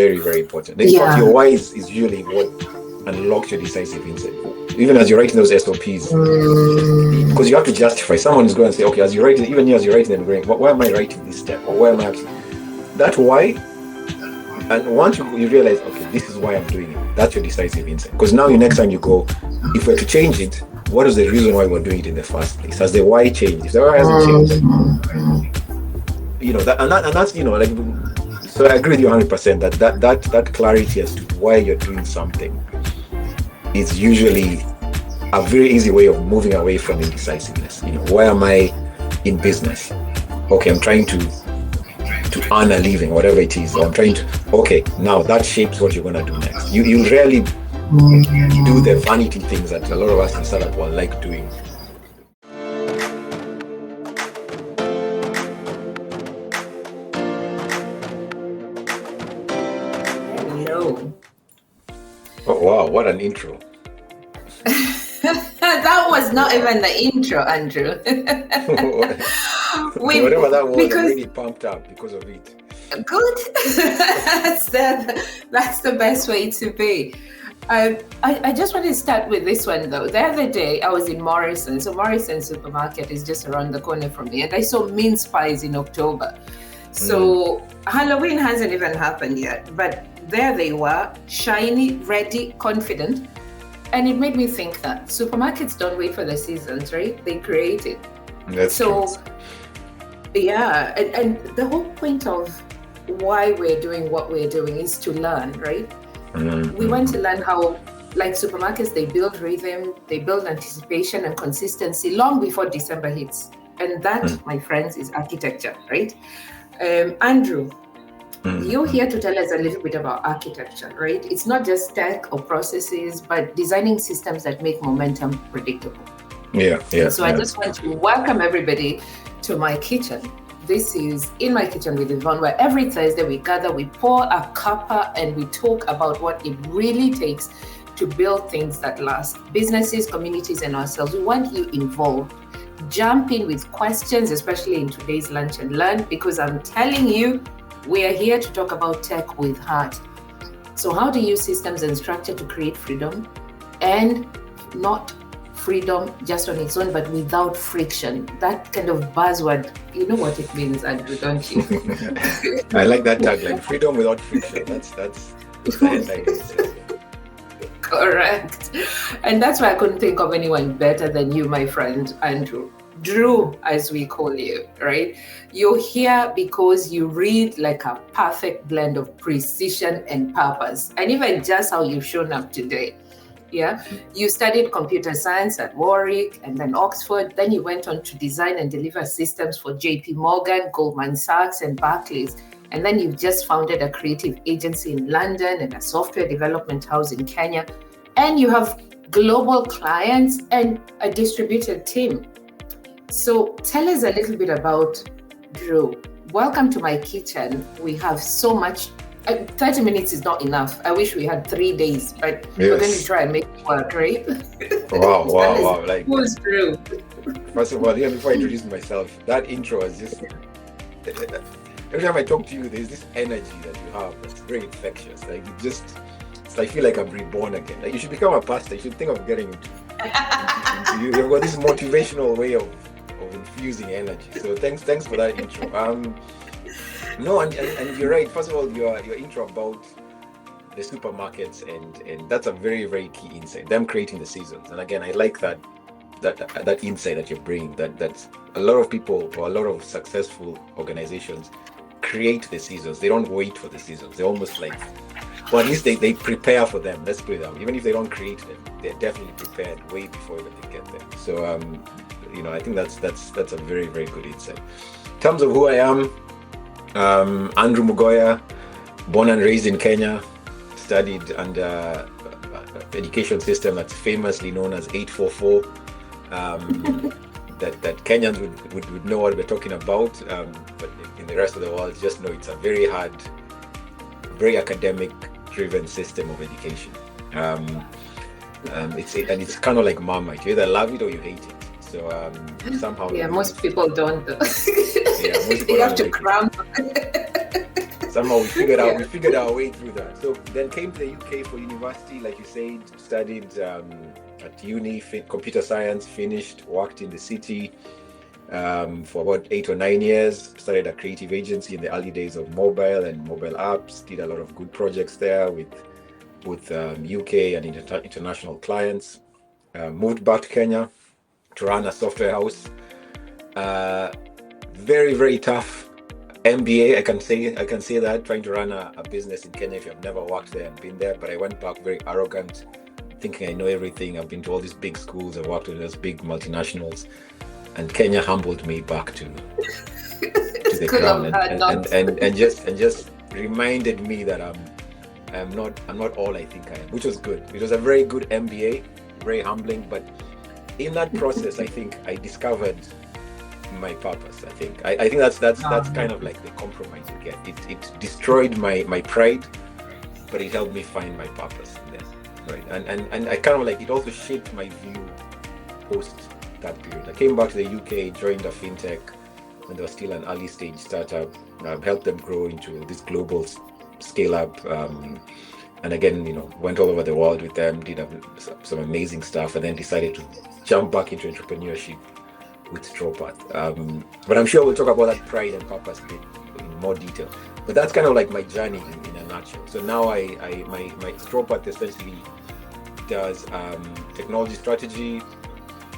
very, very important. In fact, your why is usually what unlocks your decisive insight. Even as you're writing those SOPs, because you have to justify. Someone is going to say, okay, as you're writing, even you as you're writing them, going, why am I writing this step? Or why am I actually... That why, and once you realize, okay, this is why I'm doing it, that's your decisive insight. Because now, next time you go, if we're to change it, what is the reason why we're doing it in the first place? Has the why changed? If the why hasn't changed, that's, like, so I agree with you 100% that clarity as to why you're doing something is usually a very easy way of moving away from indecisiveness. Why am I in business? Okay, I'm trying to earn a living, whatever it is. Or I'm trying to, okay, now that shapes what you're going to do next. You rarely do the vanity things that a lot of us in startup world like doing. Hello. Oh, wow, what an intro. That was not even the intro, Andrew. Whatever that was, I'm really pumped up because of it. Good. That's the best way to be. I just want to start with this one though. The other day I was in Morrison. So Morrison supermarket is just around the corner from me, and I saw mince pies in October. So Halloween hasn't even happened yet, but there they were, shiny, ready, confident. And it made me think that supermarkets don't wait for the seasons, right? They create it. That's true. Yeah, and the whole point of why we're doing what we're doing is to learn, right? We want to learn how, like supermarkets, they build rhythm, they build anticipation and consistency long before December hits. And that, my friends, is architecture, right? Andrew, you're here to tell us a little bit about architecture, right? It's not just tech or processes, but designing systems that make momentum predictable. Yeah. So I just want to welcome everybody to my kitchen. This is In My Kitchen with Yvonne, where every Thursday we gather, we pour a cuppa, and we talk about what it really takes to build things that last. Businesses, communities, and ourselves. We want you involved. Jump in with questions, especially in today's Lunch and Learn, because I'm telling you, we are here to talk about tech with heart. So how to use systems and structure to create freedom, and not freedom just on its own, but without friction. That kind of buzzword, you know what it means, Andrew, don't you? I like that tagline, freedom without friction. That's the headline. Correct. And that's why I couldn't think of anyone better than you, my friend, Andrew. Dru, as we call you, right? You're here because you read like a perfect blend of precision and purpose, and even just how you've shown up today. Yeah, you studied computer science at Warwick and then Oxford. Then you went on to design and deliver systems for JP Morgan, Goldman Sachs, and Barclays. And then you've just founded a creative agency in London and a software development house in Kenya. And you have global clients and a distributed team. So tell us a little bit about Dru. Welcome to my kitchen. We have so much. 30 minutes is not enough. I wish we had 3 days, but we're going to try and make it work, right? Wow. Like, who's Dru? First of all, before I introduce myself, that intro is just... Every time I talk to you, there's this energy that you have that's very infectious. Like, I feel like I'm reborn again. Like, you should become a pastor. You should think of getting into You've got this motivational way of infusing energy. So thanks for that intro. No, and you're right. First of all, your intro about the supermarkets and that's a very, very key insight. Them creating the seasons. And again, I like that insight that you're bringing. That a lot of people or a lot of successful organizations create the seasons. They don't wait for the seasons. They almost like, well, at least they prepare for them. Let's put it that way. Even if they don't create them, they're definitely prepared way before even they get there. So I think that's a very, very good insight. In terms of who I am, Dru Mugoya, born and raised in Kenya, studied under education system that's famously known as 844. That Kenyans would know what we're talking about, but in the rest of the world, just know it's a very hard, very academic-driven system of education. It's kind of like Marmite. You either love it or you hate it. So somehow. Yeah, most people don't. Yeah, most people you have to cram. somehow we figured Yeah. our way through that. So then came to the UK for university, like you said, studied at uni, computer science, finished, worked in the city for about 8 or 9 years, started a creative agency in the early days of mobile and mobile apps, did a lot of good projects there with UK and international clients. Moved back to Kenya to run a software house. Very, very tough MBA, I can say that, trying to run a business in Kenya if you've never worked there and been there. But I went back very arrogant, thinking I know everything. I've been to all these big schools, I've worked with those big multinationals, and Kenya humbled me back to the ground and just reminded me that I'm not all I think I am, which was good. It was a very good MBA, very humbling, but in that process, I think I discovered my purpose. I think that's kind of like the compromise you get. It destroyed my pride, but it helped me find my purpose in there, right? And I kind of like, it also shaped my view post that period. I came back to the UK, joined a fintech when there was still an early stage startup, helped them grow into this global scale up, and again, went all over the world with them, did some amazing stuff, and then decided to jump back into entrepreneurship with Strawpath. But I'm sure we'll talk about that pride and purpose bit in more detail. But that's kind of like my journey in a nutshell. So now my Strawpath essentially does technology strategy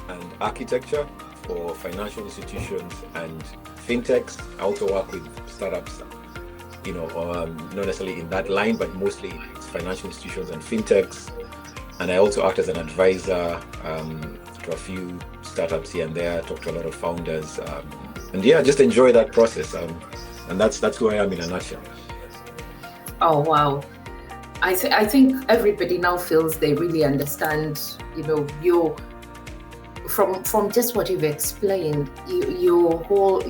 and architecture for financial institutions and fintechs. I also work with startups, not necessarily in that line, but mostly it's financial institutions and fintechs. And I also act as an advisor to a few startups here and there, talk to a lot of founders, and yeah, just enjoy that process. And that's who I am in a nutshell. Oh wow! I think everybody now feels they really understand. You from just what you've explained, your whole.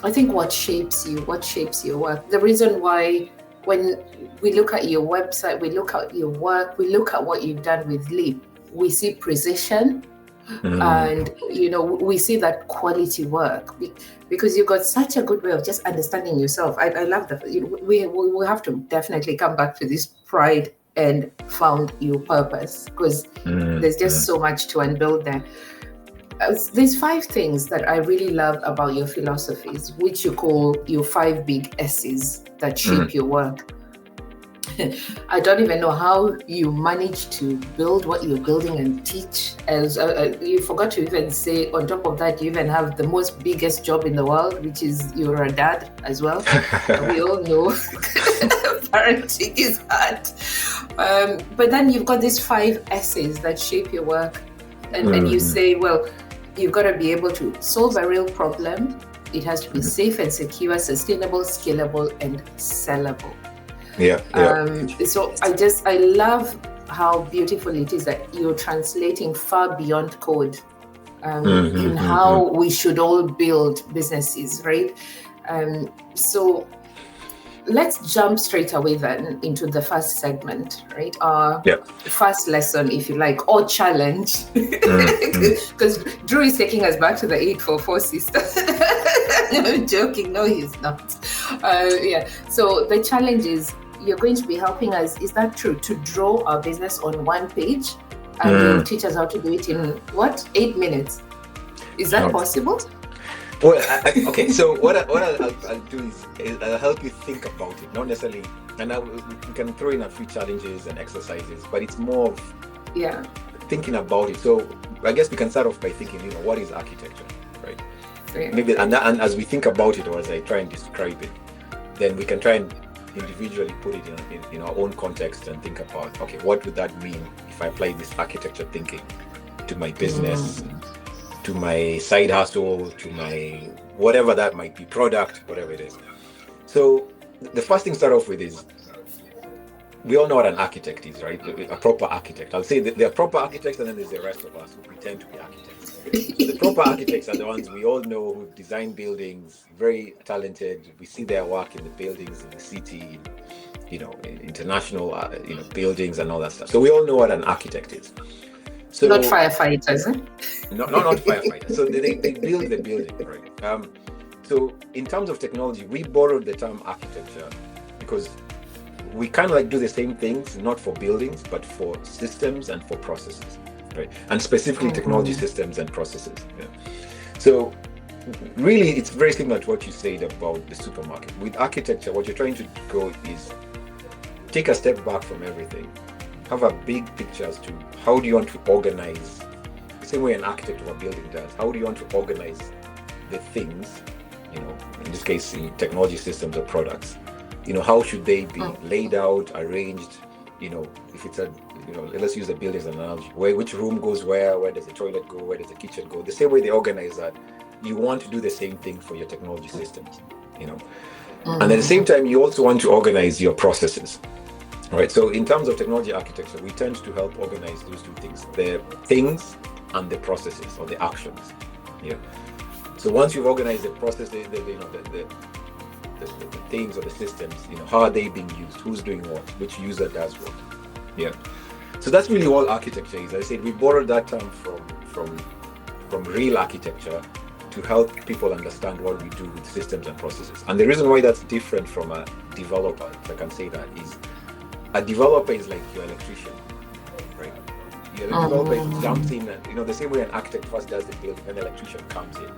I think what shapes your work. The reason why, when we look at your website, we look at your work, we look at what you've done with Leap, we see precision. And we see that quality work because you got such a good way of just understanding yourself. I love that. We have to definitely come back to this pride and found your purpose, because there's just so much to unbuild there. There's 5 things that I really love about your philosophies, which you call your 5 big S's that shape your work. I don't even know how you manage to build what you're building and teach. As you forgot to even say, on top of that, you even have the most biggest job in the world, which is you're a dad as well. We all know parenting is hard. But then you've got these 5 S's that shape your work. And you say, well, you've got to be able to solve a real problem. It has to be safe and secure, sustainable, scalable, and sellable. Yeah. So I love how beautiful it is that you're translating far beyond code in how we should all build businesses, right? So let's jump straight away then into the first segment, right? Our first lesson, if you like, or challenge, because Dru is taking us back to the 844 system. I'm joking, no, he's not. So the challenge is, you're going to be helping us, is that true, to draw our business on one page, and you'll teach us how to do it in 8 minutes? Is that possible? Well, okay. So what I'll do is I'll help you think about it, not necessarily, and we can throw in a few challenges and exercises, but it's more of thinking about it. So I guess we can start off by thinking, what is architecture, right? Maybe, and as we think about it, or as I try and describe it, then we can try and individually put it in our own context and think about, okay, what would that mean if I apply this architecture thinking to my business, to my side hustle, to my whatever that might be, product, whatever it is. So the first thing to start off with is, we all know what an architect is, right? A proper architect. I'll say that there are proper architects, and then there's the rest of us who pretend to be architects. So the proper architects are the ones we all know who design buildings, very talented. We see their work in the buildings in the city, international, buildings and all that stuff. So we all know what an architect is. So, not firefighters, eh? No, not firefighters. So they build the building, right? So in terms of technology, we borrowed the term architecture because we kind of like do the same things, not for buildings, but for systems and for processes, right? And specifically technology systems and processes. Yeah. So really, it's very similar to what you said about the supermarket. With architecture, what you're trying to go is take a step back from everything, have a big picture as to how do you want to organize, the same way an architect of a building does. How do you want to organize the things, in this case, in technology systems or products? How should they be laid out, arranged? If it's let's use the building as an analogy. Which room goes where does the toilet go? Where does the kitchen go? The same way they organize that, you want to do the same thing for your technology systems, And at the same time, you also want to organize your processes, right? So in terms of technology architecture, we tend to help organize those two things, the things and the processes or the actions. Yeah. So once you've organized the process, the things or the systems, how are they being used? Who's doing what? Which user does what? Yeah. So that's really all architecture is. As I said, we borrowed that term from real architecture to help people understand what we do with systems and processes. And the reason why that's different from a developer, if I can say that, is a developer is like your electrician, right? Your developer jumps in, the same way an architect first does the building, an electrician comes in.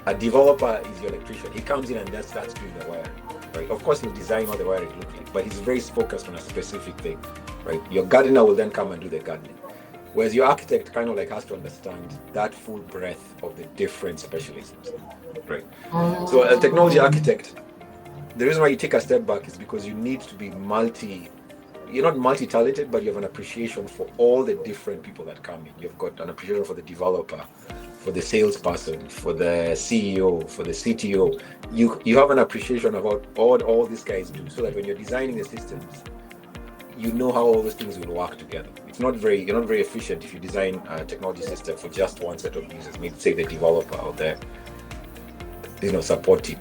A developer is your electrician. He comes in and then starts doing the wiring, right? Of course, he'll design what the wiring looks like, but he's very focused on a specific thing, right? Your gardener will then come and do the gardening. Whereas your architect kind of like has to understand that full breadth of the different specialisms, right? So a technology architect, the reason why you take a step back is because you need to be you're not multi-talented, but you have an appreciation for all the different people that come in. You've got an appreciation for the developer, for the salesperson, for the CEO, for the CTO. You have an appreciation about all these guys do, so that when you're designing the systems, you know how all those things will work together. You're not very efficient if you design a technology system for just one set of users, maybe say the developer or the support team.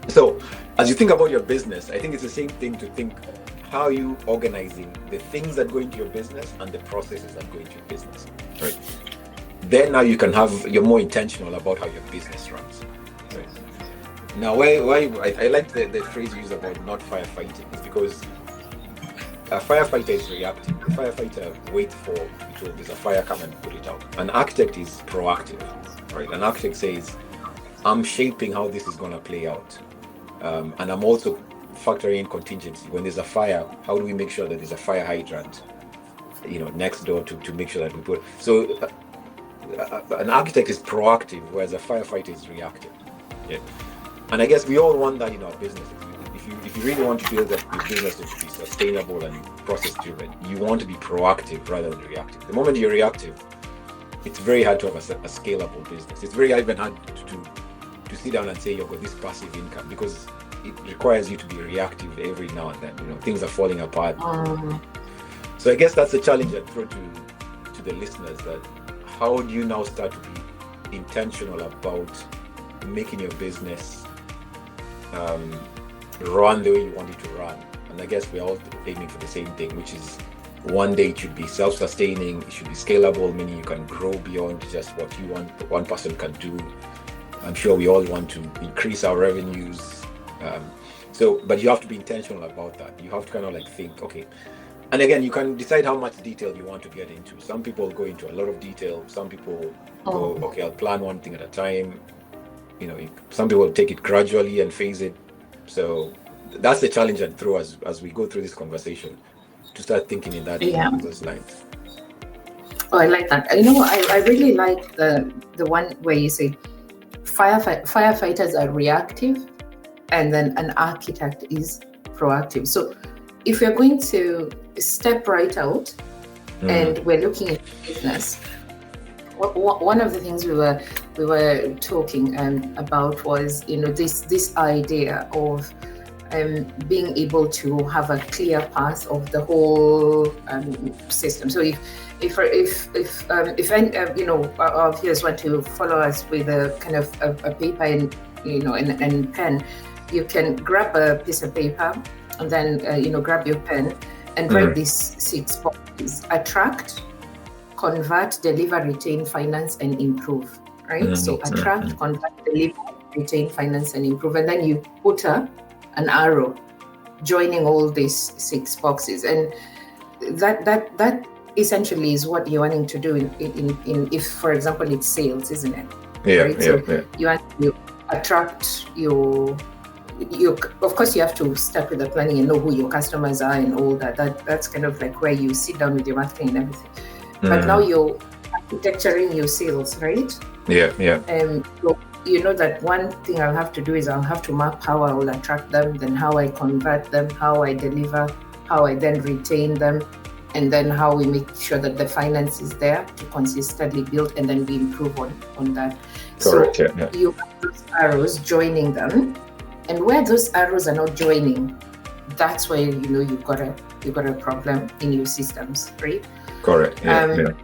So as you think about your business, I think it's the same thing to think how you organizing the things that go into your business and the processes that go into your business, right? Then now you're more intentional about how your business runs, right? Now, why I like the phrase you use about not firefighting is because a firefighter is reactive. The firefighter waits for there's a fire, come and put it out. An architect is proactive, right? An architect says, I'm shaping how this is going to play out. And I'm also factoring in contingency. When there's a fire, how do we make sure that there's a fire hydrant, next door to make sure that we put. So an architect is proactive, whereas a firefighter is reactive. Yeah. And I guess we all want that in our businesses. If you really want to build your business to be sustainable and process driven, you want to be proactive rather than reactive. The moment you're reactive, it's very hard to have a scalable business. It's very even hard to sit down and say you've got this passive income, because it requires you to be reactive every now and then. Things are falling apart. So I guess that's the challenge I throw to the listeners, that how do you now start to be intentional about making your business run the way you want it to run? And I guess we're all aiming for the same thing, which is one day it should be self-sustaining, it should be scalable, meaning you can grow beyond just what you want, one person can do. I'm sure we all want to increase our revenues. But you have to be intentional about that. You have to kind of like think, okay. And again, you can decide how much detail you want to get into. Some people go into a lot of detail. Some people go, okay, I'll plan one thing at a time. Some people take it gradually and phase it. So that's the challenge I'd throw as we go through this conversation, to start thinking in those lines. Oh, I like that. I really like the one where you say firefighters are reactive, and then an architect is proactive. So if we're going to step right out and we're looking at business, one of the things we were talking about was this idea of being able to have a clear path of the whole system. So if our viewers want to follow us with a kind of a paper and pen, you can grab a piece of paper and then grab your pen and write these 6 boxes: attract, convert, deliver, retain, finance, and improve. Right? So attract, convert, deliver, retain, finance, and improve, and then you put an arrow joining all these 6 boxes, and that essentially is what you're wanting to do in if, for example, it's sales, isn't it? Right? So you want to attract your of course you have to start with the planning and know who your customers are and all that. That's kind of like where you sit down with your marketing and everything. But now you're architecturing your sales, right? So you know that one thing I'll have to do is I'll have to map how I will attract them, then how I convert them, how I deliver, how I then retain them, and then how we make sure that the finance is there to consistently build, and then we improve on that. Correct, so you have those arrows joining them, and where those arrows are not joining, that's where you know you've got a problem in your systems, right? Correct. Am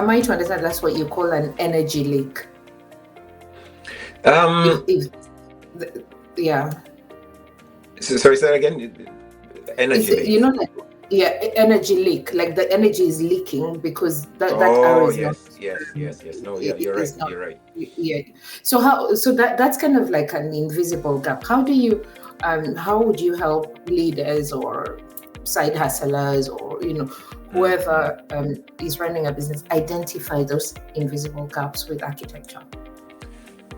I to understand that's what you call an energy leak? Sorry, say that again. Energy leak. You know, like energy leak. Like the energy is leaking because that arrow is not. Yes. No, you're right. You're right. Yeah. So that's kind of like an invisible gap. How do you? How would you help leaders or side hustlers or whoever is running a business identify those invisible gaps with architecture?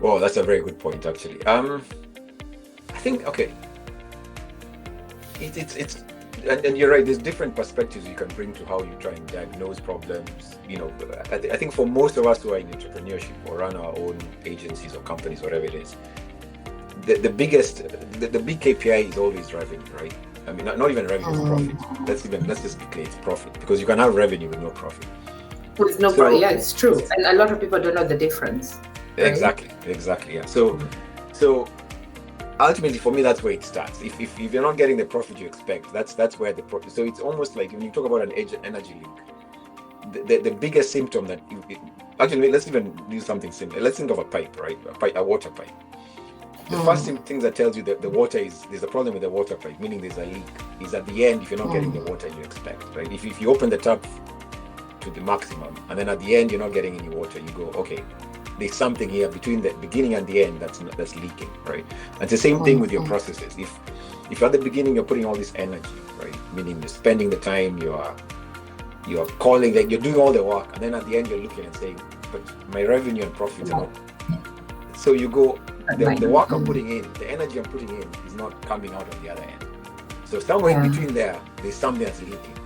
Well, that's a very good point, actually. I think it's and you're right. There's different perspectives you can bring to how you try and diagnose problems. I think for most of us who are in entrepreneurship or run our own agencies or companies, whatever it is, the big KPI is always revenue, right? I mean, not even revenue, it's profit. Let's just be clear, it's profit, because you can have revenue with no profit. With no profit, yeah, it's true, and a lot of people don't know the difference. Right? Exactly, yeah. So ultimately, for me, that's where it starts. If you're not getting the profit you expect, that's where the profit. So it's almost like when you talk about an energy leak, the biggest symptom that actually, let's even do something similar. Let's think of a pipe, right? A water pipe. The first thing that tells you that the water there's a problem with the water pipe, meaning there's a leak, is at the end if you're not getting the water you expect, right? If you open the tap to the maximum and then at the end you're not getting any water, you go, okay, there's something here between the beginning and the end that's leaking, right? And it's the same thing with your processes. If at the beginning you're putting all this energy, right, meaning you're spending the time, you're calling, like you're doing all the work, and then at the end you're looking and saying, but my revenue and profits are not. So you go, the work I'm putting in, the energy I'm putting in is not coming out on the other end. So somewhere in between there's something that's leaking.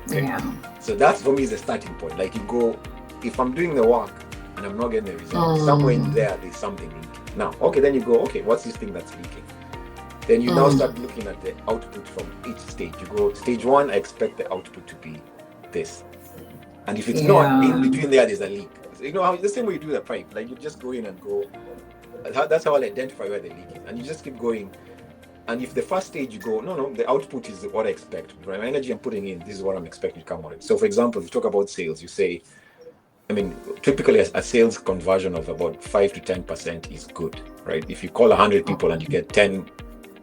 Okay? Yeah. So that's for me is the starting point. Like you go, if I'm doing the work and I'm not getting the result, somewhere in there's something leaking. Now, then you go, okay, what's this thing that's leaking? Then you now start looking at the output from each stage. You go, stage 1, I expect the output to be this. And if it's not, in between there's a leak. How the same way you do the pipe, like you just go in and go. That's how I'll identify where the leak is, and you just keep going. And if the first stage you go, no, the output is what I expect. Right? My energy I'm putting in, this is what I'm expecting to come out. So, for example, if you talk about sales, you say, typically a sales conversion of about 5 to 10% is good, right? If you call 100 people and you get 10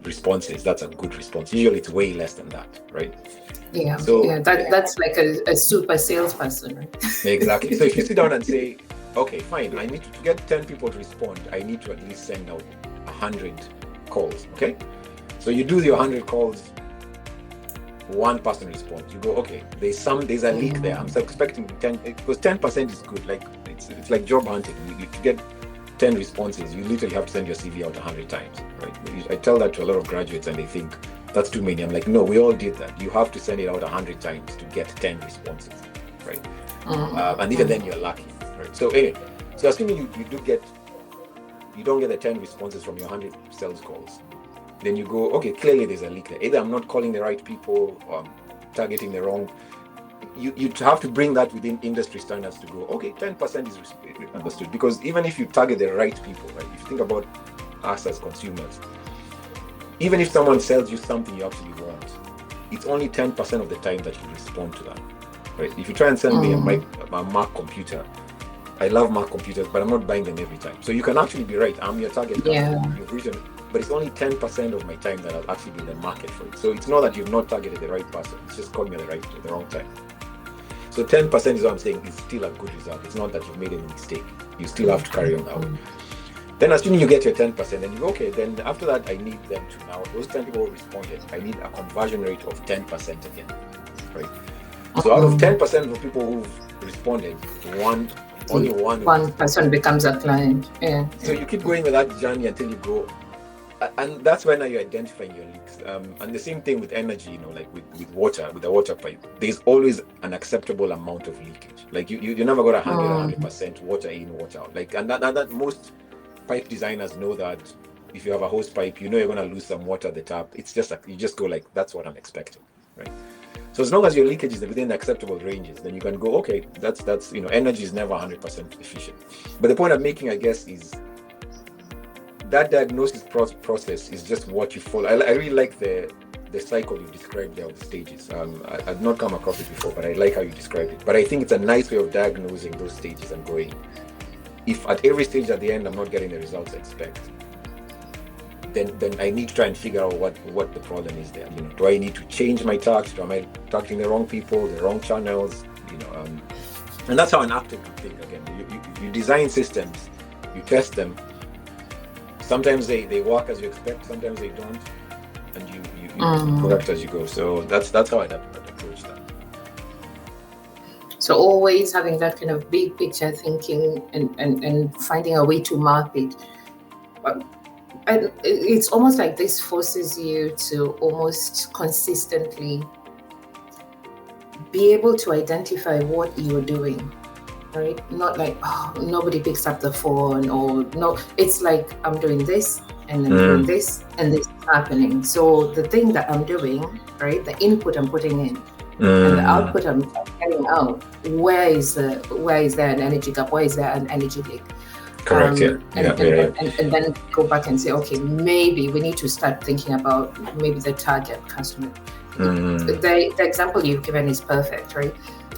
responses, that's a good response. Usually, it's way less than that, right? Yeah. So that's like a super salesperson, right? Exactly. So if you sit down and say, okay, fine, I need to get 10 people to respond, I need to at least send out 100 calls, okay? So you do your 100 calls, one person responds. You go, okay, there's a leak there. I'm expecting 10, because 10% is good. Like it's like job hunting. You get 10 responses, you literally have to send your CV out 100 times, right? I tell that to a lot of graduates and they think that's too many. I'm like, no, we all did that. You have to send it out 100 times to get 10 responses, right? And even then you're lucky, right? So anyway, so assuming you don't get the 10 responses from your 100 sales calls, then you go, okay, clearly there's a leak there. Either I'm not calling the right people or I'm targeting the wrong. You have to bring that within industry standards to go, okay, 10% is understood. Because even if you target the right people, right? If you think about us as consumers, even if someone sells you something you actually want, it's only 10% of the time that you respond to that, right? If you try and sell me a Mac computer, I love Mac computers, but I'm not buying them every time. So you can actually be right. I'm your target customer. You've written, but it's only 10% of my time that I'll actually be in the market for it. So it's not that you've not targeted the right person. It's just called me at the wrong time. So 10% is what I'm saying is still a good result. It's not that you've made any mistake. You still have to carry on that way. Then assuming you get your 10%, then you go, okay, then after that, I need them to now, those 10 people who responded, I need a conversion rate of 10% again, right? So out of 10% of people who've responded, only one person becomes a client. Yeah. So you keep going with that journey until you go, and that's when you're identifying your leaks. And the same thing with energy, you know, like with water, with the water pipe, there's always an acceptable amount of leakage. Like you never got 100% water in, water out. Like, and that most pipe designers know that if you have a hose pipe, you know you're going to lose some water at the top. It's just like, you just go like, that's what I'm expecting, right? So as long as your leakage is within the acceptable ranges, then you can go, okay, that's you know, energy is never 100% efficient. But the point I'm making, I guess, is that diagnosis process is just what you follow. I really like the cycle you described there of the stages. I've not come across it before, but I like how you described it. But I think it's a nice way of diagnosing those stages and going, if at every stage at the end I'm not getting the results I expect, then I need to try and figure out what the problem is there. You know, do I need to change my task? Am I targeting the wrong people, the wrong channels? You know, and that's how an actor can think. Again, you design systems, you test them. Sometimes they work as you expect, sometimes they don't, and you correct as you go. So that's how I'd approach that. So always having that kind of big picture thinking and finding a way to map it. And it's almost like this forces you to almost consistently be able to identify what you're doing, right? Not like, oh, nobody picks up the phone, or no, it's like I'm doing this and then doing this and this is happening. So the thing that I'm doing, right, the input I'm putting in and the output I'm getting out, where is there an energy gap? Where is there an energy leak? Correct. And then go back and say, okay, maybe we need to start thinking about maybe the target customer. The example you've given is perfect, right?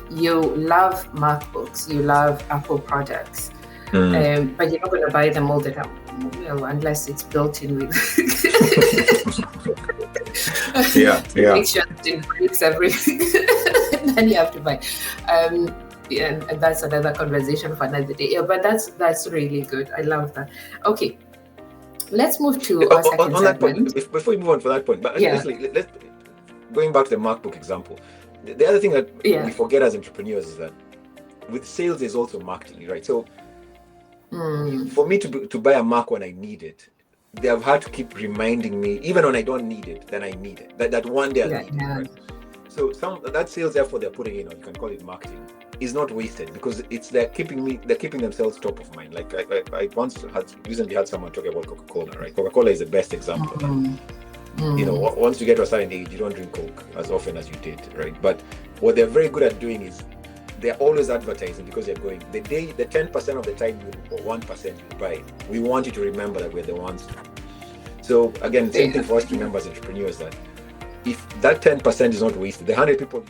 You love MacBooks, you love Apple products, but you're not going to buy them all the time, well, unless it's built in with. Make sure it breaks everything, then you have to buy. And that's another conversation for another day. Yeah, but that's really good. I love that. Okay, let's move to our second on that segment. point. Before we move on for that point, but let's going back to the MacBook example. The other thing that we forget as entrepreneurs is that with sales there's also marketing, right? So for me to buy a Mac when I need it, they have had to keep reminding me, even when I don't need it, then I need it. That one day I need it, right? So that sales effort they're putting in, or you can call it marketing, is not wasted, because they're keeping themselves top of mind. Like I recently had someone talk about Coca-Cola, right? Coca-Cola is the best example of that. You know, once you get to a certain age, you don't drink Coke as often as you did, right? But what they're very good at doing is they're always advertising, because they're going, the 10% of the time or 1% you buy, we want you to remember that we're the ones. So again, same thing for us to remember as entrepreneurs, that if that 10% is not wasted, the 100 people